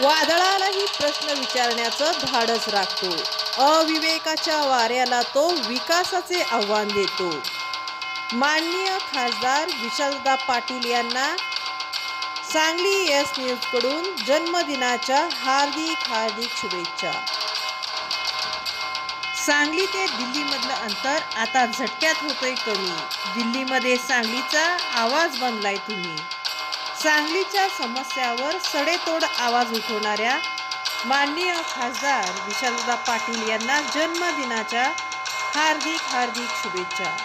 वादळालाही प्रश्न विचारण्याचं धाडस राखतो. अविवेकाच्या वाऱ्याला तो विकासाचे आव्हान देतो. माननीय खासदार विशालदादा पाटील यांना सांगली एस न्यूज कडून जन्मदिनाच्या हार्दिक शुभेच्छा. सांगली ते दिल्लीमधलं अंतर आता झटक्यात होतोय कमी. दिल्लीमध्ये सांगलीचा आवाज बनलाय तुम्ही. सांगलीच्या समस्यावर सडेतोड आवाज उठवणाऱ्या माननीय खासदार विशालदादा पाटील यांना जन्मदिनाच्या हार्दिक शुभेच्छा.